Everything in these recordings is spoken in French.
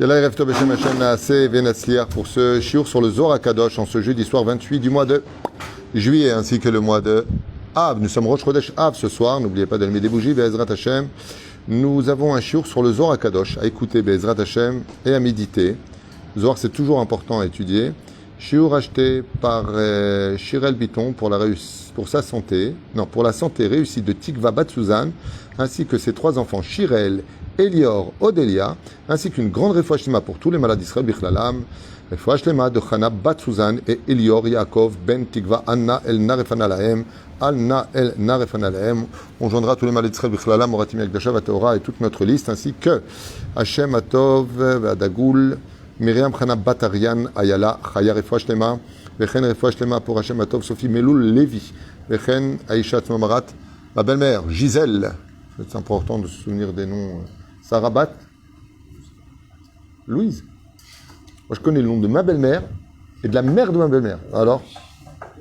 Yalla Erev Tov Beshem Hashem Naaseh Venatzliach pour ce shiur sur le Zohar HaKadosh en ce jeudi soir 28 du mois de juillet ainsi que le mois de Av. Nous sommes Rosh Chodesh Av ce soir, n'oubliez pas d'allumer des bougies, Be'ezrat Hashem. Nous avons un shiur sur le Zohar HaKadosh à écouter, Be'ezrat Hashem, et à méditer. Zohar, c'est toujours important à étudier. Shiur acheté par Shirel Biton pour la santé réussite de Tikva Bat Suzanne, ainsi que ses trois enfants Shirel, Elior, Odelia, ainsi qu'une grande réfouach shlema pour tous les malades d'Israël bichlalam, réfouach shlema de Chana Bat Suzanne et Elior Yaakov Ben Tikva Anna El Narefana Lahem, Alna El Narefana Lahem. On joindra tous les malades d'Israël bichlalam, Moratim Yakdasha Vateora et toute notre liste, ainsi que Hashem Atov Vadagoul, Myriam Chana Batarian Ayala, Chaya réfouach shlema, Vechen réfouach shlema pour Hashem Atov Sophie Meloul Levi, Vechen Aisha Tzmamarat, ma belle-mère Gisèle. C'est important de se souvenir des noms. Sarah Bat, Louise. Moi, je connais le nom de ma belle-mère et de la mère de ma belle-mère. Alors,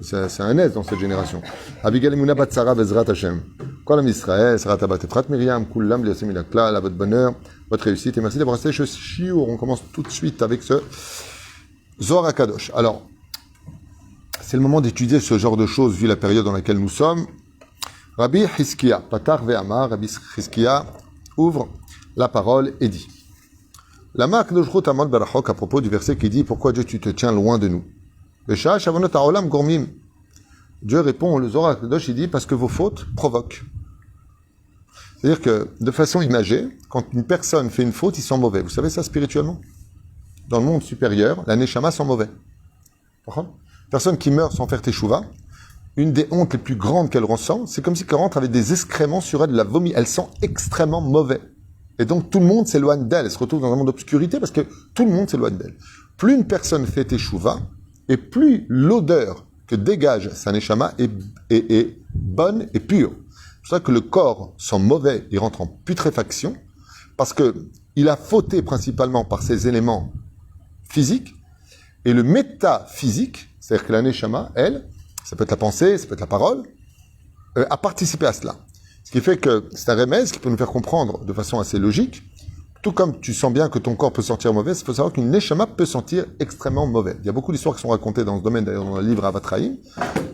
c'est un aise dans cette génération. Abigail Emouna Bat Sarah Vezrat Hashem. Kolam Israël, Sarah Tabat Efrat Myriam, Kullam, Liasim Ilakla, la votre bonheur, votre réussite. Et merci d'avoir resté chez Shiur. On commence tout de suite avec ce Zohar HaKadosh. Alors, c'est le moment d'étudier ce genre de choses vu la période dans laquelle nous sommes. Rabbi Hizkia, Patar Ve'amar, Rabbi Hizkia ouvre la parole et dit la marque de Jrot Amod Barachok à propos du verset qui dit pourquoi Dieu tu te tiens loin de nous. Dieu répond, le Zohar HaKadosh il dit parce que vos fautes provoquent. C'est-à-dire que de façon imagée, quand une personne fait une faute, il sent mauvais. Vous savez ça spirituellement? Dans le monde supérieur, la Neshama sent mauvais. Personne qui meurt sans faire teshuva, une des hontes les plus grandes qu'elle ressent, c'est comme si elle rentre avec des excréments sur elle, de la vomi. Elle sent extrêmement mauvais. Et donc tout le monde s'éloigne d'elle. Elle se retrouve dans un monde d'obscurité parce que tout le monde s'éloigne d'elle. Plus une personne fait teshuva, et plus l'odeur que dégage sa neshama est bonne et pure. C'est pour ça que le corps sent mauvais, il rentre en putréfaction, parce que il a fauté principalement par ses éléments physiques, et le métaphysique, c'est-à-dire que la neshama, elle, ça peut être la pensée, ça peut être la parole, a participé à cela. Ce qui fait que c'est un remède qui peut nous faire comprendre de façon assez logique, tout comme tu sens bien que ton corps peut sentir mauvais, il faut savoir qu'une neshama peut sentir extrêmement mauvais. Il y a beaucoup d'histoires qui sont racontées dans ce domaine, d'ailleurs dans le livre Avatraïm,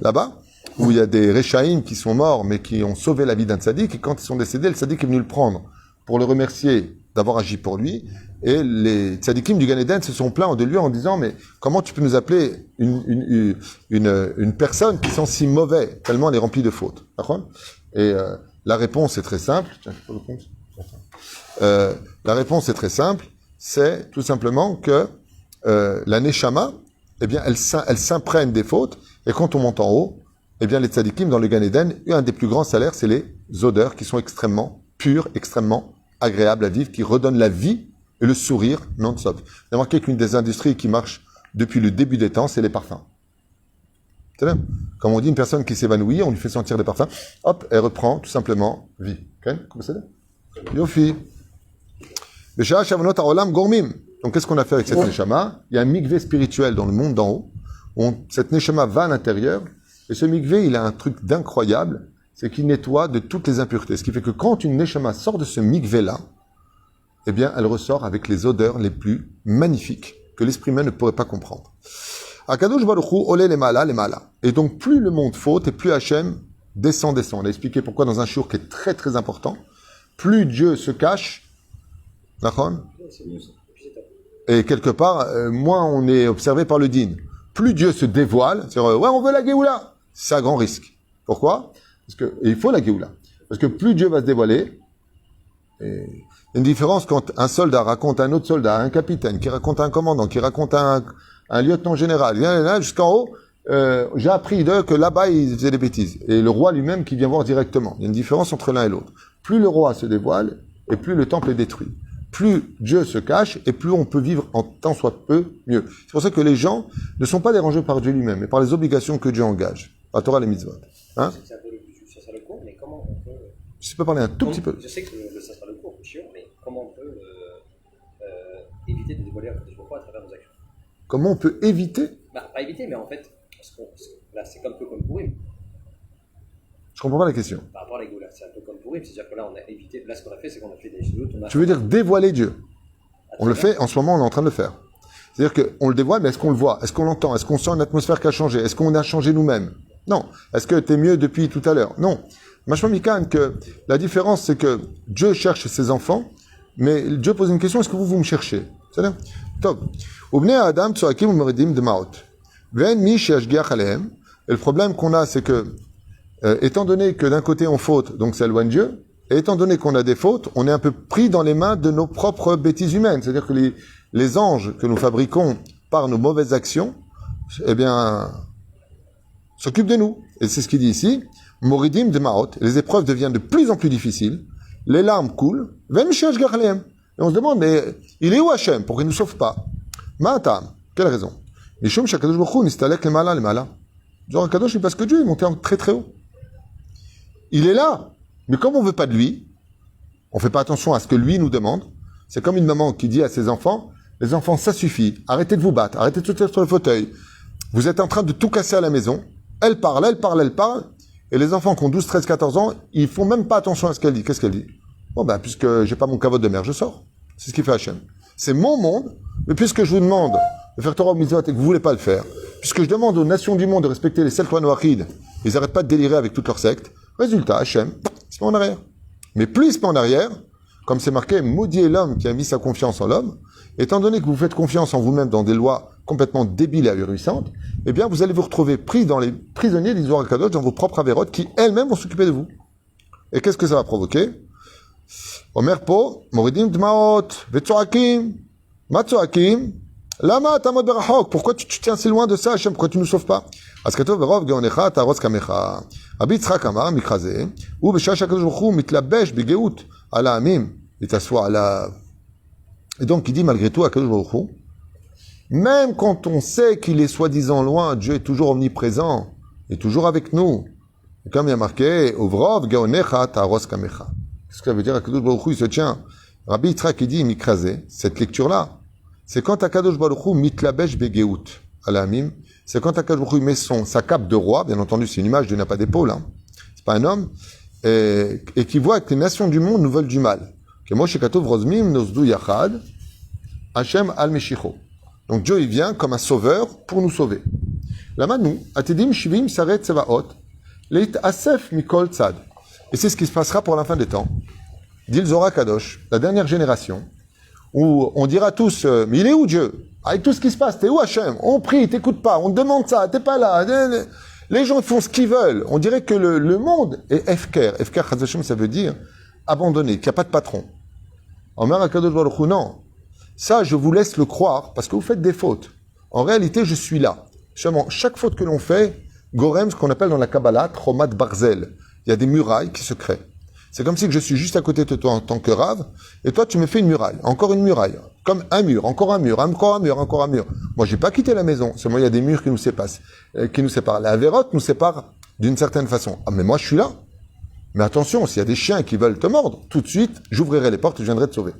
là-bas, où il y a des Rechaïm qui sont morts, mais qui ont sauvé la vie d'un tzaddik, et quand ils sont décédés, le tzaddik est venu le prendre pour le remercier d'avoir agi pour lui, et les tzaddikim du Gan Eden se sont plaints de lui en disant, mais comment tu peux nous appeler une personne qui sent si mauvais, tellement elle est remplie de fautes. Et la réponse est très simple. Tiens, la réponse est très simple. C'est tout simplement que la neshama, eh bien, elle s'imprègne des fautes. Et quand on monte en haut, eh bien, les tzadikim dans le Gan Eden, un des plus grands salaires, c'est les odeurs qui sont extrêmement pures, extrêmement agréables à vivre, qui redonnent la vie et le sourire non-stop. Vous avez remarqué qu'une des industries qui marche depuis le début des temps, c'est les parfums. C'est bien. Comme on dit, une personne qui s'évanouit, on lui fait sentir des parfums, hop, elle reprend tout simplement vie. Comment c'est? Yofi. Donc, qu'est-ce qu'on a fait avec cette neshama? Il y a un mikvé spirituel dans le monde d'en haut. Cette neshama va à l'intérieur. Et ce mikvé, il a un truc d'incroyable, c'est qu'il nettoie de toutes les impuretés. Ce qui fait que quand une neshama sort de ce mikvé-là, eh bien, elle ressort avec les odeurs les plus magnifiques que l'esprit humain ne pourrait pas comprendre. Akadosh Baruch Hu olé les mala. Et donc, plus le monde faute et plus Hachem descend. On a expliqué pourquoi dans un shiur qui est très très important, plus Dieu se cache, d'accord? Et quelque part, moins on est observé par le din. Plus Dieu se dévoile, c'est-à-dire, ouais, on veut la Géoula, c'est un grand risque. Pourquoi? Parce que, et il faut la Géoula. Parce que plus Dieu va se dévoiler, et il y a une différence quand un soldat raconte à un autre soldat, un capitaine, qui raconte à un commandant, qui raconte à un lieutenant général, vient jusqu'en haut, j'ai appris d'eux que là-bas, ils faisaient des bêtises. Et le roi lui-même qui vient voir directement. Il y a une différence entre l'un et l'autre. Plus le roi se dévoile, et plus le temple est détruit. Plus Dieu se cache, et plus on peut vivre en tant soit peu mieux. C'est pour ça que les gens ne sont pas dérangés par Dieu lui-même, mais par les obligations que Dieu engage. La Torah, les mitzvot. Hein? C'est un peu le ça sera le cours, mais comment on peut... Je peux parler un tout petit peu. Je sais que ça sera le cours, sûr, mais comment on peut éviter de dévoiler un peu de à travers nos actions? Comment on peut éviter? Pas éviter, mais en fait, là, c'est un peu comme Pourim. Je comprends pas la question. Par rapport à la Géoula, c'est un peu comme Pourim, c'est-à-dire que là, on a évité, là, ce qu'on a fait, c'est qu'on a fait des choses. Tu veux dire dévoiler Dieu? On le fait, en ce moment, on est en train de le faire. C'est-à-dire qu'on le dévoile, mais est-ce qu'on le voit? Est-ce qu'on l'entend? Est-ce qu'on sent une atmosphère qui a changé? Est-ce qu'on a changé nous-mêmes? Non. Est-ce que tu es mieux depuis tout à l'heure? Non. Machma Mikan, que la différence, c'est que Dieu cherche ses enfants, mais Dieu pose une question, est-ce que vous me cherchez? C'est-à-dire, top. Et le problème qu'on a, c'est que, étant donné que d'un côté on faute, donc ça éloigne Dieu, et étant donné qu'on a des fautes, on est un peu pris dans les mains de nos propres bêtises humaines. C'est-à-dire que les anges que nous fabriquons par nos mauvaises actions, eh bien, s'occupent de nous. Et c'est ce qu'il dit ici. Moridim de Maot, les épreuves deviennent de plus en plus difficiles, les larmes coulent, et on se demande, mais il est où Hachem? Pourquoi il ne nous sauve pas? Ma'atam, quelle raison? Mishum Shakadosh Baruch Hu nistalek lemala lemala. Genre Kadosh, parce que Dieu est monté très très haut. Il est là, mais comme on ne veut pas de lui, on ne fait pas attention à ce que lui nous demande. C'est comme une maman qui dit à ses enfants, les enfants, ça suffit, arrêtez de vous battre, arrêtez de sauter sur le fauteuil. Vous êtes en train de tout casser à la maison. Elle parle, et les enfants qui ont 12, 13, 14 ans, ils font même pas attention à ce qu'elle dit. Qu'est-ce qu'elle dit? Bon, ben, puisque j'ai pas mon caveau de mère, je sors. C'est ce qu'il fait Hachem. C'est mon monde, mais puisque je vous demande de faire Torah ou Mitzvot et que vous voulez pas le faire, puisque je demande aux nations du monde de respecter les 7 lois noachides, ils arrêtent pas de délirer avec toute leur secte. Résultat, Hachem, il se met en arrière. Mais plus il se met en arrière, comme c'est marqué, maudit est l'homme qui a mis sa confiance en l'homme, étant donné que vous faites confiance en vous-même dans des lois complètement débiles et ahurissantes, eh bien, vous allez vous retrouver pris dans les prisonniers des Zohar Kadosh, dans vos propres avérotes, qui elles-mêmes vont s'occuper de vous. Et qu'est-ce que ça va provoquer? Omer po, moridim dmaot, vetzoakim, matzoakim, lama tamod berachok. Pourquoi tu tiens si loin de ça, Hachem? Pourquoi tu nous sauves pas? Askatov verov geonecha taros kamecha. Rabbi Yitzchak amar mikrazeh, ou b'shach hakadosh baruch hu mitlabesh begeut ala amim, itaswa ala. Et donc, il dit malgré tout, hakadosh baruch hu, même quand on sait qu'il est soi-disant loin, Dieu est toujours omniprésent, il est toujours avec nous. Et comme il y a marqué, Uvrov geonecha taros kamecha. Qu'est-ce que ça veut dire? Akadosh Baruch Hu, il se tient. Rabbi Yitzchak, il dit, mikrasé, cette lecture-là, c'est quand Akadosh Baruch Hu mitlabesh begeut alamim, c'est quand Akadosh Baruch Hu met sa cape de roi, bien entendu, c'est une image, Dieu n'a pas d'épaule, hein. C'est pas un homme, et qui voit que les nations du monde nous veulent du mal. Que Moshe Katov Rozmim nosdu yachad, Hashem al-Meshicho. Donc Dieu, il vient comme un sauveur pour nous sauver. Là-bas, nous, Atedim Shivim Saret Tsevaot, Leit Asef Mikol Tzad. Et c'est ce qui se passera pour la fin des temps. Dit le Zohar Kadosh, la dernière génération, où on dira tous, mais il est où Dieu? Avec tout ce qui se passe, t'es où Hachem? On prie, t'écoutes pas, on te demande ça, t'es pas là. Les gens font ce qu'ils veulent. On dirait que le monde est Efker. Efker, Chazashem, ça veut dire abandonné, qu'il n'y a pas de patron. Omer HaKadosh Baruch Hu, non. Ça, je vous laisse le croire, parce que vous faites des fautes. En réalité, je suis là. Justement, chaque faute que l'on fait, Gorem, ce qu'on appelle dans la Kabbalah, Tromat Barzel. Il y a des murailles qui se créent. C'est comme si je suis juste à côté de toi en tant que rave, et toi, tu me fais une muraille. Encore une muraille. Comme un mur, encore un mur, encore un mur, encore un mur. Moi, j'ai pas quitté la maison. Seulement, il y a des murs qui nous séparent. La Avérote nous sépare d'une certaine façon. Ah, mais moi, je suis là. Mais attention, s'il y a des chiens qui veulent te mordre, tout de suite, j'ouvrirai les portes et je viendrai te sauver.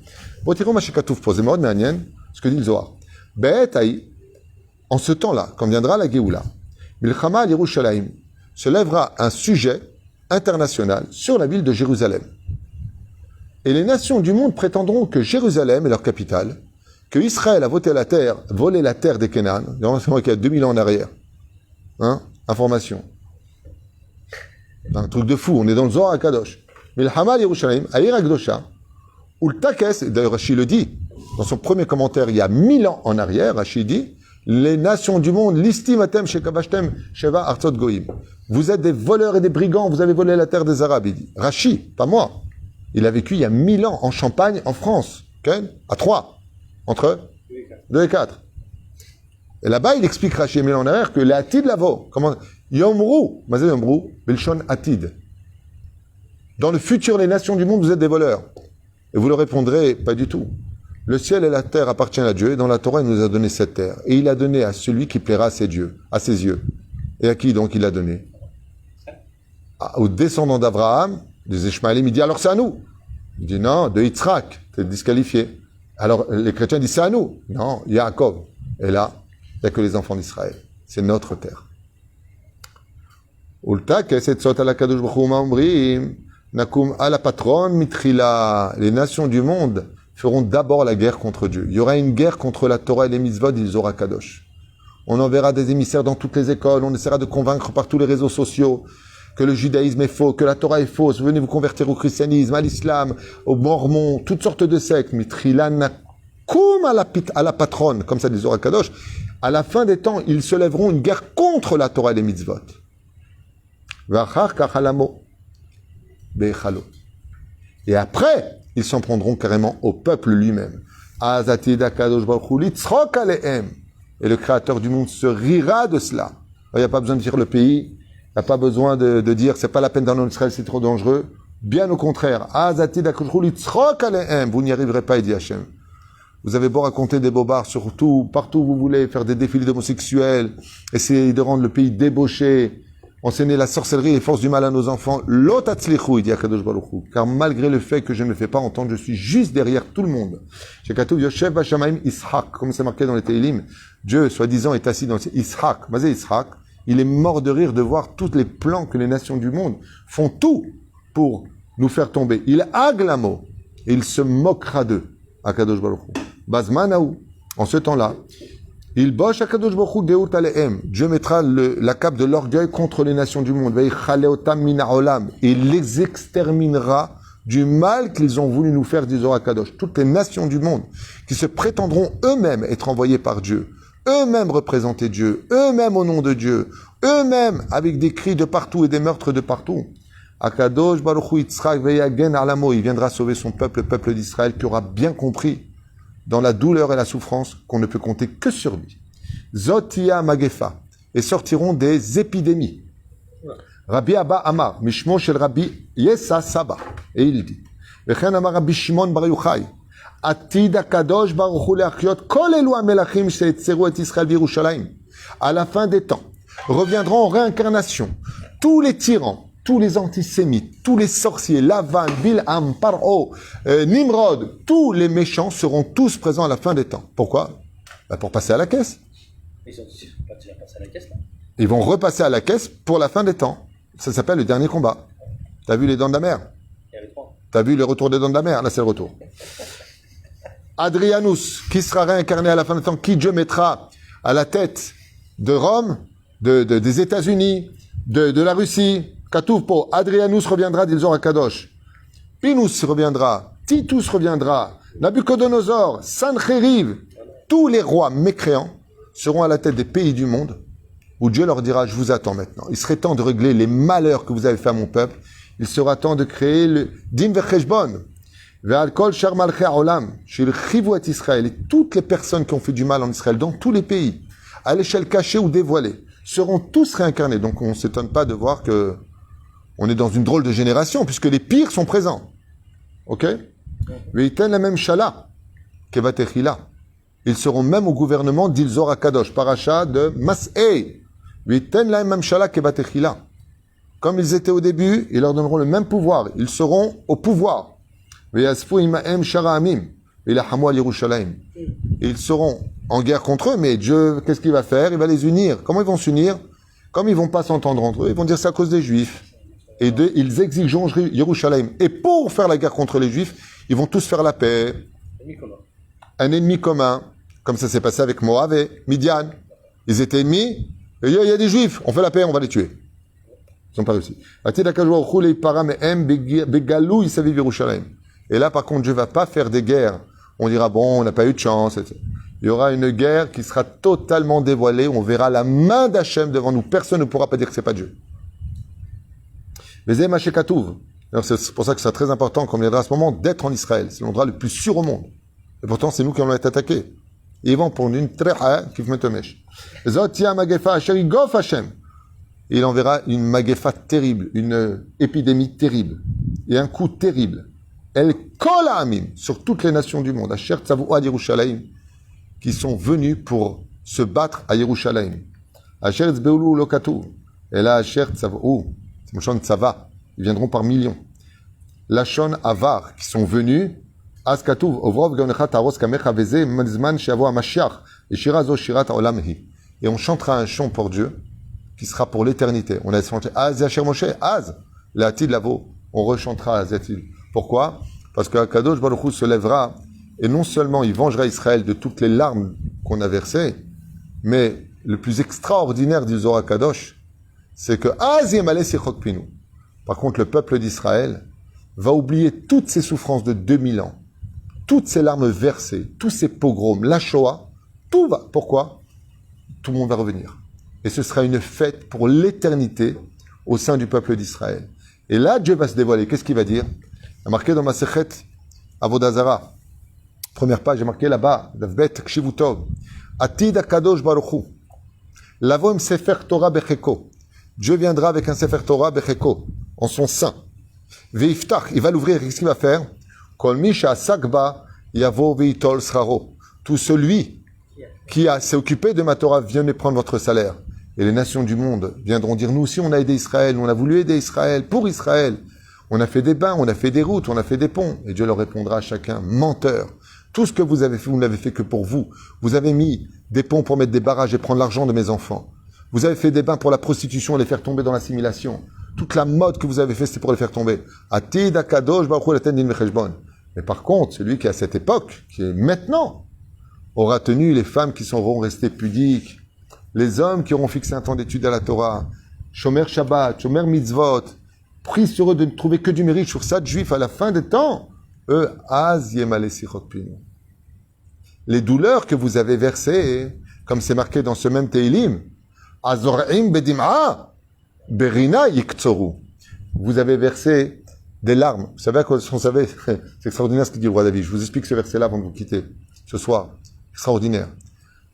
Ce que dit le Zohar. En ce temps-là, quand viendra la Géoula, Milchama al Yerushalayim, se lèvera un sujet international sur la ville de Jérusalem. Et les nations du monde prétendront que Jérusalem est leur capitale, que Israël a volé la terre des Canaan, c'est vrai qu'il y a 2000 ans en arrière. Hein? Information. Un truc de fou, on est dans le Zohar HaKadosh. Milchama al Yerushalayim, Aïr HaKdosha, ou le Takes, d'ailleurs Rashi le dit, dans son premier commentaire il y a 1000 ans en arrière, Rashi dit, les nations du monde, l'istimatem shekavashtem sheva artzot goïm. Vous êtes des voleurs et des brigands, vous avez volé la terre des Arabes, il dit. Rashi, pas moi. Il a vécu il y a 1000 ans en Champagne, en France. Okay? À 3. Entre 2 et 4. Et là-bas, il explique Rashi 1000 ans en arrière que les atid lavo, comment, yomru, mazé yomru, belshon atid. Dans le futur, les nations du monde, vous êtes des voleurs. Et vous leur répondrez, pas du tout. Le ciel et la terre appartiennent à Dieu, et dans la Torah, il nous a donné cette terre. Et il a donné à celui qui plaira à ses yeux. Et à qui donc il a donné? Aux descendants d'Abraham, des Ishmaélim, il dit, alors c'est à nous. Il dit, non, de Yitzhak, t'es disqualifié. Alors les chrétiens disent, c'est à nous. Non, Yaakov. Et là, il n'y a que les enfants d'Israël. C'est notre terre. Ulta, keset sot ala kadosh baruch hu ma'omrim, nakum ala patron mitrila. Les nations du monde feront d'abord la guerre contre Dieu. Il y aura une guerre contre la Torah et les mitzvot, ils aura Kadosh. On enverra des émissaires dans toutes les écoles, on essaiera de convaincre par tous les réseaux sociaux que le judaïsme est faux, que la Torah est fausse, venez vous convertir au christianisme, à l'islam, aux mormons, toutes sortes de sectes. Mitrilan comme à la patronne, comme ça dit Zohar Kadosh. À la fin des temps, ils se lèveront une guerre contre la Torah et les mitzvot. Et après, ils s'en prendront carrément au peuple lui-même. Et le Créateur du monde se rira de cela. Il n'y a pas besoin de dire le pays, il n'y a pas besoin de dire c'est pas la peine d'aller en Israël, c'est trop dangereux. Bien au contraire. Vous n'y arriverez pas, il dit Hachem. Vous avez beau raconter des bobards surtout, partout où vous voulez, faire des défilés d'homosexuels, essayer de rendre le pays débauché, enseigner la sorcellerie et les forces du mal à nos enfants. L'otatzlichou, il dit Akadosh Baruch Hu. Car malgré le fait que je ne le fais pas entendre, je suis juste derrière tout le monde. Chez Katouv Yoshev Vashamaim Ishak, comme c'est marqué dans les Teilim, Dieu, soi-disant, est assis dans Ishak. Mazé Ishak, il est mort de rire de voir tous les plans que les nations du monde font tout pour nous faire tomber. Il aglamo et il se moquera d'eux. Akadosh Baruch Hu. Bazmanaou, en ce temps-là, il boche Akadosh Baruch Hu Geut Alehem. Dieu mettra la cape de l'orgueil contre les nations du monde. Veichaleotam mina olam. Il les exterminera du mal qu'ils ont voulu nous faire, dit Zohar Kadosh. Toutes les nations du monde qui se prétendront eux-mêmes être envoyées par Dieu, eux-mêmes représenter Dieu, eux-mêmes au nom de Dieu, eux-mêmes avec des cris de partout et des meurtres de partout. Akadosh Baruch Hu Yitzchak veyagen alamo. Il viendra sauver son peuple, le peuple d'Israël, qui aura bien compris dans la douleur et la souffrance qu'on ne peut compter que sur lui. Zotia Magefa. Et sortiront des épidémies. Rabbi Abba Amar, Mishmo shel Rabbi Yesa Saba. Et il dit, Vechen Amar Rabbi Shimon Bar Yochai, Atid HaKadosh Baruch Hu le'achiot kol elu hamelachim she'etzeru et Israël v'Yerushalayim. À la fin des temps, reviendront en réincarnation tous les tyrans, tous les antisémites, tous les sorciers, Lavan, Bilham, Paro, Nimrod, tous les méchants seront tous présents à la fin des temps. Pourquoi? Pour passer à la caisse. Ils sont pas déjà passés à la caisse, là? Ils vont repasser à la caisse pour la fin des temps. Ça s'appelle le dernier combat. T'as vu les dents de la mer? Il y avait 3. T'as vu le retour des dents de la mer? Là, c'est le retour. Adrianus, qui sera réincarné à la fin des temps, qui Dieu mettra à la tête de Rome, des États-Unis, de la Russie. Katouvpo, Adrianus reviendra, dit Zohar Kadosh. Pinus reviendra, Titus reviendra, Nabucodonosor, Sancheriv, tous les rois mécréants seront à la tête des pays du monde où Dieu leur dira, je vous attends maintenant. Il serait temps de régler les malheurs que vous avez fait à mon peuple. Il sera temps de créer le Din Vecheshbon. Ve'al kol shar malchei ha'olam, shel chivu et Israël. Et toutes les personnes qui ont fait du mal en Israël, dans tous les pays, à l'échelle cachée ou dévoilée, seront tous réincarnés. Donc on ne s'étonne pas de voir que on est dans une drôle de génération, puisque les pires sont présents. Ok? Ve'iten la même shala, kevatechila. Ils seront même au gouvernement d'Ilzor Akadosh, paracha de Mas'ei. Ve'iten la même shala, kevatechila. Comme ils étaient au début, ils leur donneront le même pouvoir. Ils seront au pouvoir. Ve'yasfu imahem shara amim. Ve'lahamu al Yerushalayim. Ils seront en guerre contre eux, mais Dieu, qu'est-ce qu'il va faire? Il va les unir. Comment ils vont s'unir? Comme ils vont pas s'entendre entre eux, ils vont dire c'est à cause des Juifs. Et ils exigeront Yerushalayim. Et pour faire la guerre contre les Juifs, ils vont tous faire la paix. Un ennemi commun. Comme ça s'est passé avec Moab et Midian. Ils étaient ennemis. Et il y a des Juifs. On fait la paix, on va les tuer. Ils n'ont pas réussi. Et là, par contre, Dieu ne va pas faire des guerres. On dira, bon, on n'a pas eu de chance. Etc. Il y aura une guerre qui sera totalement dévoilée. On verra la main d'Hachem devant nous. Personne ne pourra pas dire que ce n'est pas Dieu. C'est pour ça que c'est très important, comme il y aura à ce moment, d'être en Israël. C'est l'endroit le plus sûr au monde. Et pourtant, c'est nous qui allons être attaqués. Et ils vont pour une treha qui me temesh. Il enverra une magefa terrible, une épidémie terrible, et un coup terrible. El kol ha'amim, sur toutes les nations du monde, Asher tzavou ad Yerushalayim, qui sont venus pour se battre à Yerushalayim. Asher tzbeulu lo katuv, et là Asher tzavou, c'est Moshon Tzava, ils viendront par millions. Lachon Avar, qui sont venus, Az katuv, ovrov gaonecha taros kamecha veze, manzman sheavo ha-mashiach, et shira zo shirat ha'olam hi. Et on chantera un chant pour Dieu, qui sera pour l'éternité. On a chanté Az Yasher Moshe, Az, l'Atid Lavo. On rechantera Az Yatil. Pourquoi? Parce que Kadosh Baruch Hu se lèvera Et non seulement il vengera Israël de toutes les larmes qu'on a versées, mais le plus extraordinaire du Zohar Kadosh, c'est que par contre, le peuple d'Israël va oublier toutes ces souffrances de 2000 ans, toutes ces larmes versées, tous ces pogroms, la Shoah, tout va. Pourquoi? Tout le monde va revenir. Et ce sera une fête pour l'éternité au sein du peuple d'Israël. Et là, Dieu va se dévoiler. Qu'est-ce qu'il va dire? Il y a marqué dans ma Sechet Avodah Zarah. Première page, j'ai marqué là-bas, Davbet Kshivu Tov. Atid Akadosh Baruch Hu. Lavo im Sefer Torah Becheko. Dieu viendra avec un Sefer Torah Becheko, en son sein. Veiftach, il va l'ouvrir, qu'est-ce qu'il va faire? Kol mi she'asak ba yavo veitol sraro. Tout celui qui s'est occupé de ma Torah, venez prendre votre salaire. Et les nations du monde viendront dire, nous aussi on a aidé Israël, on a voulu aider Israël, pour Israël. On a fait des bains, on a fait des routes, on a fait des ponts. Et Dieu leur répondra à chacun, menteur. Tout ce que vous avez fait, vous ne l'avez fait que pour vous. Vous avez mis des ponts pour mettre des barrages et prendre l'argent de mes enfants. Vous avez fait des bains pour la prostitution et les faire tomber dans l'assimilation. Toute la mode que vous avez fait, c'était pour les faire tomber. Mais par contre, celui qui est à cette époque, qui est maintenant, aura tenu les femmes qui seront restées pudiques, les hommes qui auront fixé un temps d'étude à la Torah, Shomer Shabbat, Shomer Mitzvot, pris sur eux de ne trouver que du mérite sur ça de juifs à la fin des temps, eux, les douleurs que vous avez versées, comme c'est marqué dans ce même Teilim, Azor'im bedim'a, berina yiktsoru. Vous avez versé des larmes. Vous savez à quoi on savait? C'est extraordinaire ce que dit le roi David. Je vous explique ce verset-là avant de vous quitter ce soir. Extraordinaire.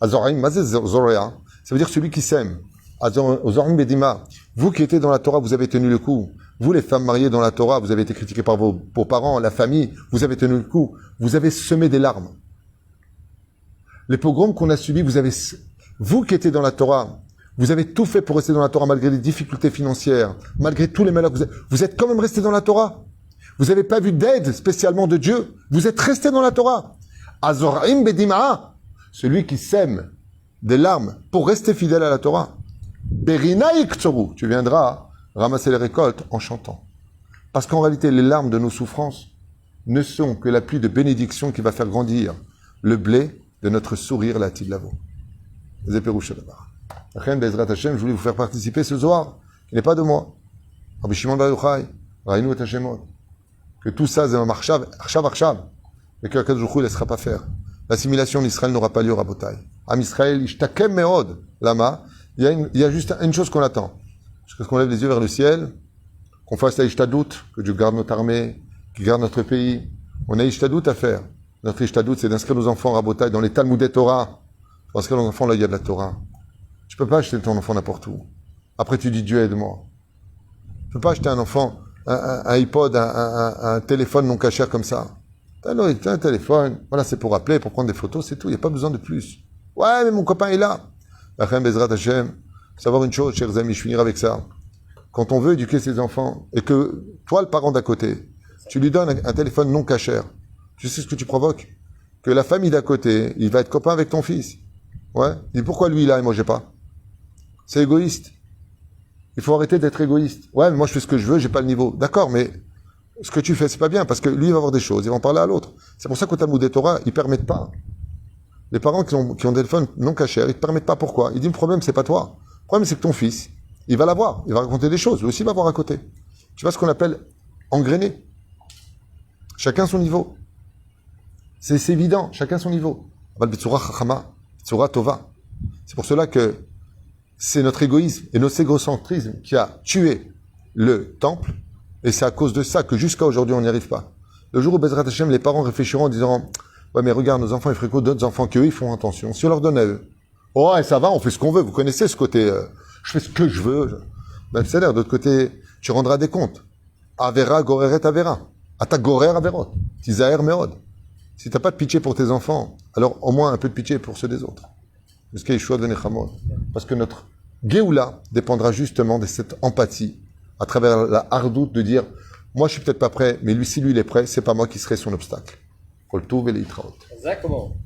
Azor'im, mazé zorea. Ça veut dire celui qui sème. Azor'im bedim'a. Vous qui étiez dans la Torah, vous avez tenu le coup. Vous, les femmes mariées dans la Torah, vous avez été critiquées par vos parents, la famille, vous avez tenu le coup. Vous avez semé des larmes. Les pogroms qu'on a subis, vous qui étiez dans la Torah, vous avez tout fait pour rester dans la Torah malgré les difficultés financières, malgré tous les malheurs. Vous êtes quand même resté dans la Torah. Vous n'avez pas vu d'aide spécialement de Dieu. Vous êtes resté dans la Torah. Azor'im bedim'a, celui qui sème des larmes pour rester fidèle à la Torah. Berina yiktsoru, tu viendras ramasser les récoltes en chantant. Parce qu'en réalité, les larmes de nos souffrances ne sont que la pluie de bénédiction qui va faire grandir le blé de notre sourire, la Tidlavo. Zéperouche là-bas. Je voulais vous faire participer ce soir, qui n'est pas de moi. Rabbi Shimon Bar Yochai, Raïnou et Hashemot. Que tout ça, c'est un marchav, mais que Akadosh Baruch Hu ne laissera pas faire. L'assimilation d'Israël n'aura pas lieu, Rabotai. Am Israël, ishtakem meod, lama. Il y a juste une chose qu'on attend. Jusqu'à ce qu'on lève les yeux vers le ciel, qu'on fasse la ishtadout, que Dieu garde notre armée, qu'il garde notre pays. On a ishtadout à faire. Notre ishtadout, c'est d'inscrire nos enfants, Rabotai, dans les Talmudei Torah. Parce que nos enfants, là, il y a de la Torah. Tu peux pas acheter ton enfant n'importe où. Après, tu dis, Dieu aide-moi. Tu peux pas acheter un enfant, un iPod, un téléphone non cachère comme ça. T'as un téléphone, voilà, c'est pour appeler, pour prendre des photos, c'est tout. Il n'y a pas besoin de plus. Ouais, mais mon copain est là. Lachem Bezrat Hashem, savoir une chose, chers amis, je finirai avec ça. Quand on veut éduquer ses enfants, et que toi, le parent d'à côté, tu lui donnes un téléphone non cachère, tu sais ce que tu provoques? Que la famille d'à côté, il va être copain avec ton fils. Ouais. Et pourquoi lui il a et moi j'ai pas? C'est égoïste. Il faut arrêter d'être égoïste. Ouais, mais moi je fais ce que je veux, j'ai pas le niveau. D'accord, mais ce que tu fais, c'est pas bien, parce que lui il va avoir des choses, il va en parler à l'autre. C'est pour ça qu'au Talmudei Torah, ils permettent pas. Les parents qui ont des téléphones non cachés, ils permettent pas. Pourquoi? Il dit le problème c'est pas toi. Le problème c'est que ton fils, il va l'avoir, il va raconter des choses, lui aussi il va voir à côté. Tu vois ce qu'on appelle engrainer. Chacun son niveau. C'est évident, chacun son niveau. C'est pour cela que c'est notre égoïsme et notre égocentrisme qui a tué le temple, et c'est à cause de ça que jusqu'à aujourd'hui on n'y arrive pas. Le jour où Bezrat Hashem, les parents réfléchiront en disant « Ouais mais regarde, nos enfants ils fréquentent d'autres enfants qu'eux, ils font attention. Si on leur donne à eux, oh et ça va, on fait ce qu'on veut. Vous connaissez ce côté je fais ce que je veux. » Ben c'est l'air, d'autre côté, tu rendras des comptes. Avera goreret avera. Ata gorer averot. Tisaer meod. Si t'as pas de pitié pour tes enfants, alors au moins un peu de pitié pour ceux des autres. Parce que notre Géoula dépendra justement de cette empathie, à travers la hardoute de dire, moi je suis peut-être pas prêt, mais lui, si lui il est prêt, c'est pas moi qui serai son obstacle. Exactement.